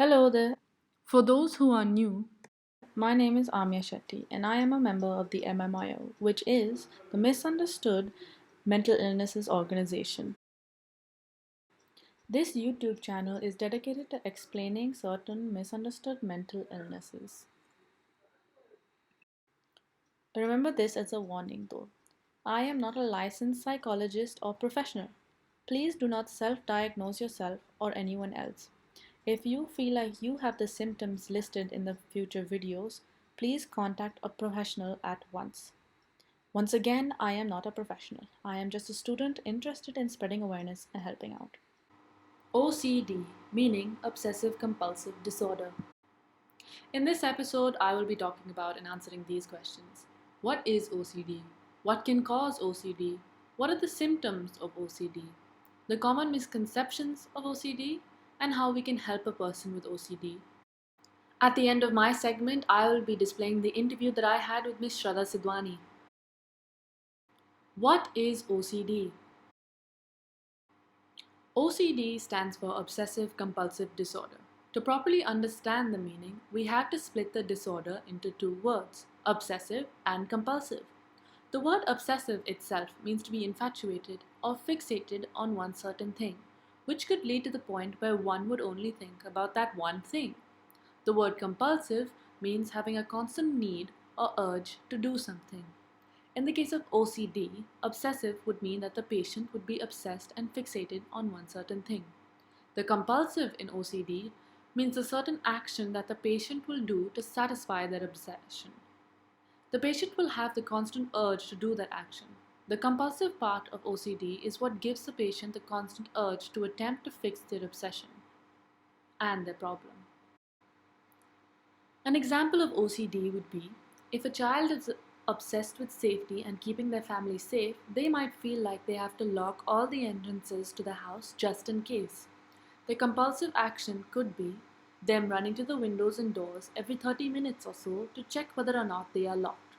Hello there. For those who are new, my name is Aamiya Shetty and I am a member of the M.M.I.O, which is the Misunderstood Mental Illnesses Organization. This YouTube channel is dedicated to explaining certain misunderstood mental illnesses. Remember this as a warning though. I am not a licensed psychologist or professional. Please do not self-diagnose yourself or anyone else. If you feel like you have the symptoms listed in the future videos, please contact a professional at once. Once again, I am not a professional. I am just a student interested in spreading awareness and helping out. OCD, meaning Obsessive Compulsive Disorder. In this episode, I will be talking about and answering these questions. What is OCD? What can cause OCD? What are the symptoms of OCD? The common misconceptions of OCD? And how we can help a person with OCD. At the end of my segment, I will be displaying the interview that I had with Ms. Shrradha Sidhwani. What is OCD? OCD stands for Obsessive Compulsive Disorder. To properly understand the meaning, we have to split the disorder into two words, obsessive and compulsive. The word obsessive itself means to be infatuated or fixated on one certain thing, which could lead to the point where one would only think about that one thing. The word compulsive means having a constant need or urge to do something. In the case of OCD, obsessive would mean that the patient would be obsessed and fixated on one certain thing. The compulsive in OCD means a certain action that the patient will do to satisfy their obsession. The patient will have the constant urge to do that action. The compulsive part of OCD is what gives the patient the constant urge to attempt to fix their obsession and their problem. An example of OCD would be if a child is obsessed with safety and keeping their family safe, they might feel like they have to lock all the entrances to the house just in case. The compulsive action could be them running to the windows and doors every 30 minutes or so to check whether or not they are locked.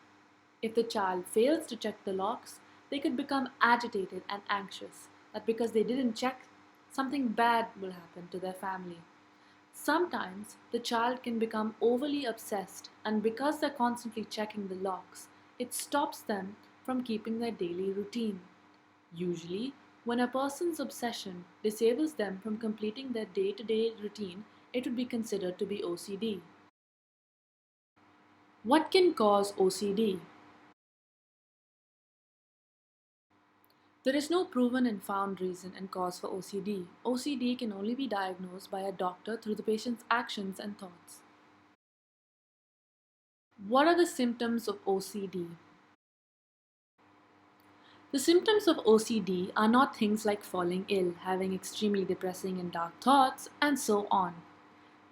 If the child fails to check the locks, they could become agitated and anxious that because they didn't check, something bad will happen to their family. Sometimes the child can become overly obsessed, and because they're constantly checking the locks, it stops them from keeping their daily routine. Usually, when a person's obsession disables them from completing their day-to-day routine, it would be considered to be OCD. What can cause OCD? There is no proven and found reason and cause for OCD. OCD can only be diagnosed by a doctor through the patient's actions and thoughts. What are the symptoms of OCD? The symptoms of OCD are not things like falling ill, having extremely depressing and dark thoughts, and so on.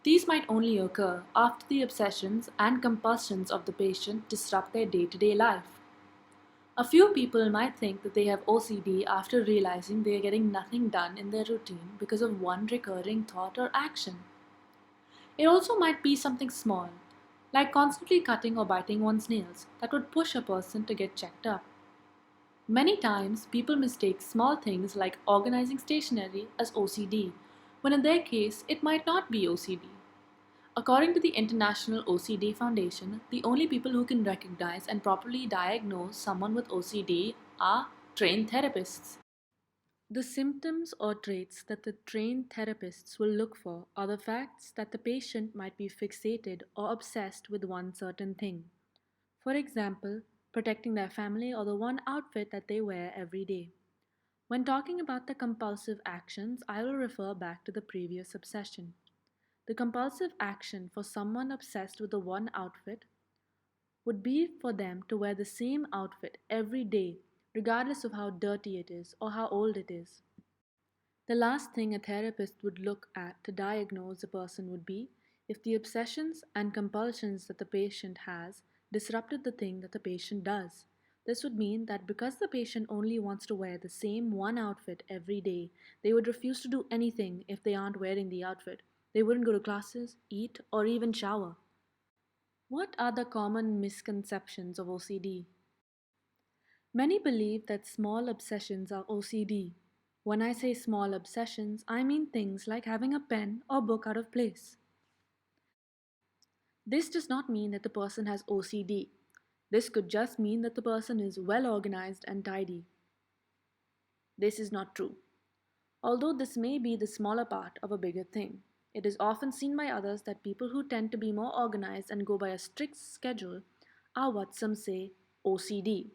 These might only occur after the obsessions and compulsions of the patient disrupt their day-to-day life. A few people might think that they have OCD after realizing they are getting nothing done in their routine because of one recurring thought or action. It also might be something small, like constantly cutting or biting one's nails, that would push a person to get checked up. Many times, people mistake small things like organizing stationery as OCD, when in their case, it might not be OCD. According to the International OCD Foundation, the only people who can recognize and properly diagnose someone with OCD are trained therapists. The symptoms or traits that the trained therapists will look for are the facts that the patient might be fixated or obsessed with one certain thing. For example, protecting their family or the one outfit that they wear every day. When talking about the compulsive actions, I will refer back to the previous obsession. The compulsive action for someone obsessed with the one outfit would be for them to wear the same outfit every day, regardless of how dirty it is or how old it is. The last thing a therapist would look at to diagnose a person would be if the obsessions and compulsions that the patient has disrupted the thing that the patient does. This would mean that because the patient only wants to wear the same one outfit every day, they would refuse to do anything if they aren't wearing the outfit. They wouldn't go to classes, eat, or even shower. What are the common misconceptions of OCD? Many believe that small obsessions are OCD. When I say small obsessions, I mean things like having a pen or book out of place. This does not mean that the person has OCD. This could just mean that the person is well organized and tidy. This is not true. Although this may be the smaller part of a bigger thing, it is often seen by others that people who tend to be more organized and go by a strict schedule are what some say OCD.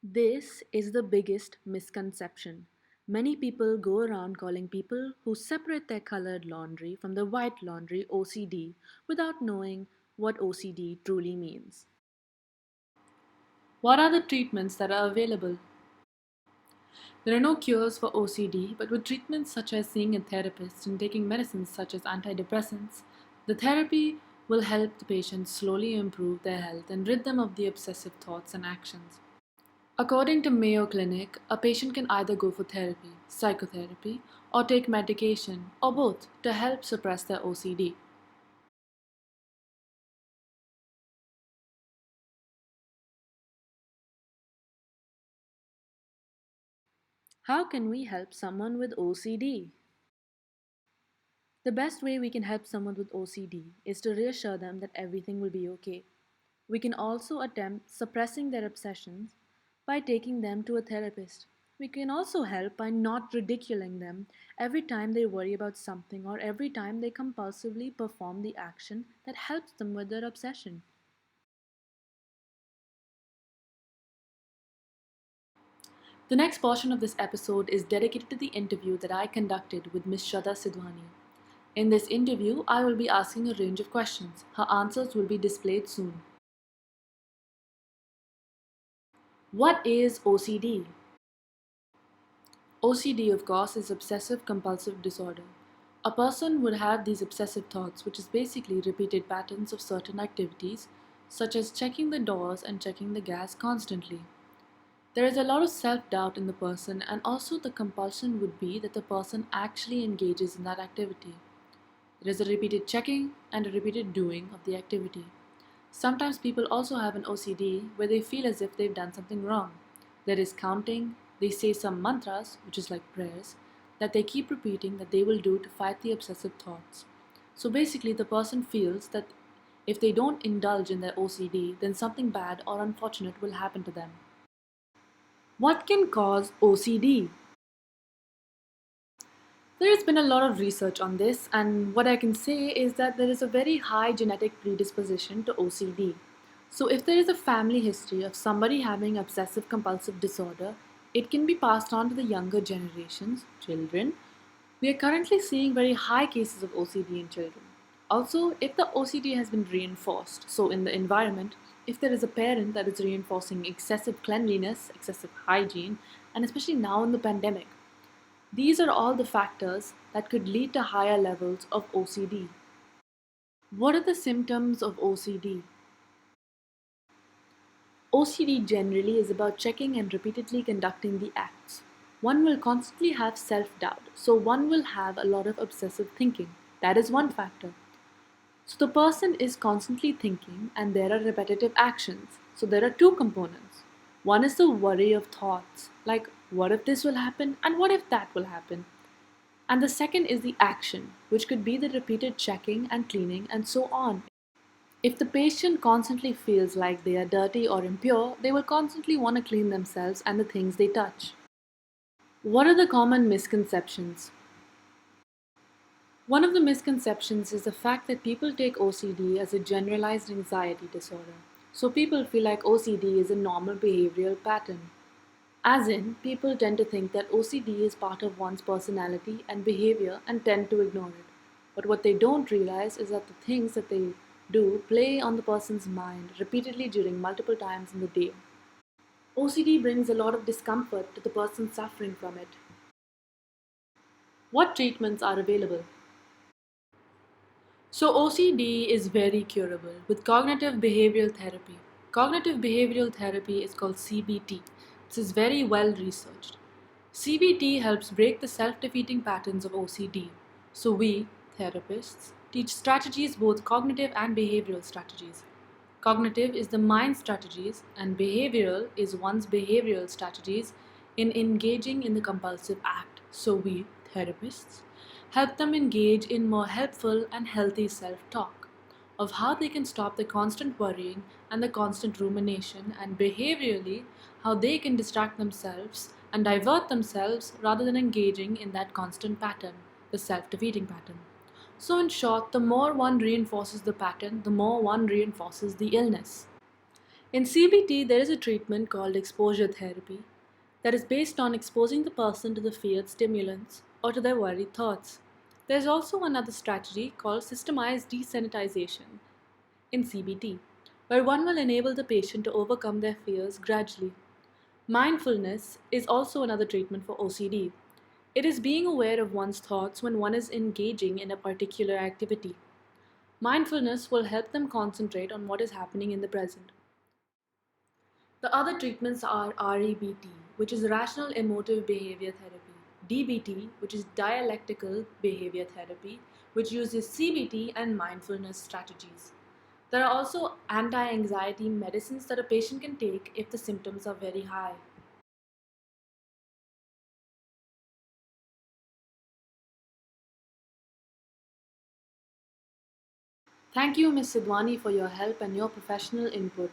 This is the biggest misconception. Many people go around calling people who separate their colored laundry from the white laundry OCD without knowing what OCD truly means. What are the treatments that are available? There are no cures for OCD, but with treatments such as seeing a therapist and taking medicines such as antidepressants, the therapy will help the patient slowly improve their health and rid them of the obsessive thoughts and actions. According to Mayo Clinic, a patient can either go for therapy, psychotherapy, or take medication, or both, to help suppress their OCD. How can we help someone with OCD? The best way we can help someone with OCD is to reassure them that everything will be okay. We can also attempt suppressing their obsessions by taking them to a therapist. We can also help by not ridiculing them every time they worry about something or every time they compulsively perform the action that helps them with their obsession. The next portion of this episode is dedicated to the interview that I conducted with Ms. Shrradha Sidhwani. In this interview, I will be asking a range of questions. Her answers will be displayed soon. What is OCD? OCD, of course, is obsessive compulsive disorder. A person would have these obsessive thoughts, which is basically repeated patterns of certain activities, such as checking the doors and checking the gas constantly. There is a lot of self doubt in the person, and also the compulsion would be that the person actually engages in that activity. There is a repeated checking and a repeated doing of the activity. Sometimes people also have an OCD where they feel as if they've done something wrong. There is counting, they say some mantras, which is like prayers, that they keep repeating that they will do to fight the obsessive thoughts. So basically, the person feels that if they don't indulge in their OCD, then something bad or unfortunate will happen to them. What can cause OCD? There has been a lot of research on this, and what I can say is that there is a very high genetic predisposition to OCD. So, if there is a family history of somebody having obsessive compulsive disorder, it can be passed on to the younger generations, children. We are currently seeing very high cases of OCD in children. Also, if the OCD has been reinforced, so in the environment, if there is a parent that is reinforcing excessive cleanliness, excessive hygiene, and especially now in the pandemic, these are all the factors that could lead to higher levels of OCD. What are the symptoms of OCD? OCD generally is about checking and repeatedly conducting the acts. One will constantly have self doubt, so one will have a lot of obsessive thinking. That is one factor. So the person is constantly thinking, and there are repetitive actions. So there are two components. One is the worry of thoughts, like what if this will happen and what if that will happen. And the second is the action, which could be the repeated checking and cleaning and so on. If the patient constantly feels like they are dirty or impure, they will constantly want to clean themselves and the things they touch. What are the common misconceptions? One of the misconceptions is the fact that people take OCD as a generalized anxiety disorder. So people feel like OCD is a normal behavioral pattern. As in, people tend to think that OCD is part of one's personality and behavior and tend to ignore it. But what they don't realize is that the things that they do play on the person's mind repeatedly during multiple times in the day. OCD brings a lot of discomfort to the person suffering from it. What treatments are available? So, OCD is very curable with cognitive behavioral therapy. Cognitive behavioral therapy is called CBT. This is very well researched. CBT helps break the self defeating patterns of OCD. So, we, therapists, teach strategies, both cognitive and behavioral strategies. Cognitive is the mind strategies, and behavioral is one's behavioral strategies in engaging in the compulsive act. So, we, therapists, help them engage in more helpful and healthy self talk. of how they can stop the constant worrying and the constant rumination, and behaviorally, how they can distract themselves and divert themselves rather than engaging in that constant pattern, the self defeating pattern. So, in short, the more one reinforces the pattern, the more one reinforces the illness. In CBT, there is a treatment called exposure therapy that is based on exposing the person to the feared stimulants or to their worried thoughts. There is also another strategy called systemized desensitization in CBT, where one will enable the patient to overcome their fears gradually. Mindfulness is also another treatment for OCD. It is being aware of one's thoughts when one is engaging in a particular activity. Mindfulness will help them concentrate on what is happening in the present. The other treatments are REBT, which is Rational Emotive Behavior Therapy, DBT, which is Dialectical Behavior Therapy, which uses CBT and mindfulness strategies. There are also anti anxiety medicines that a patient can take if the symptoms are very high. Thank you, Ms. Sidhwani, for your help and your professional input.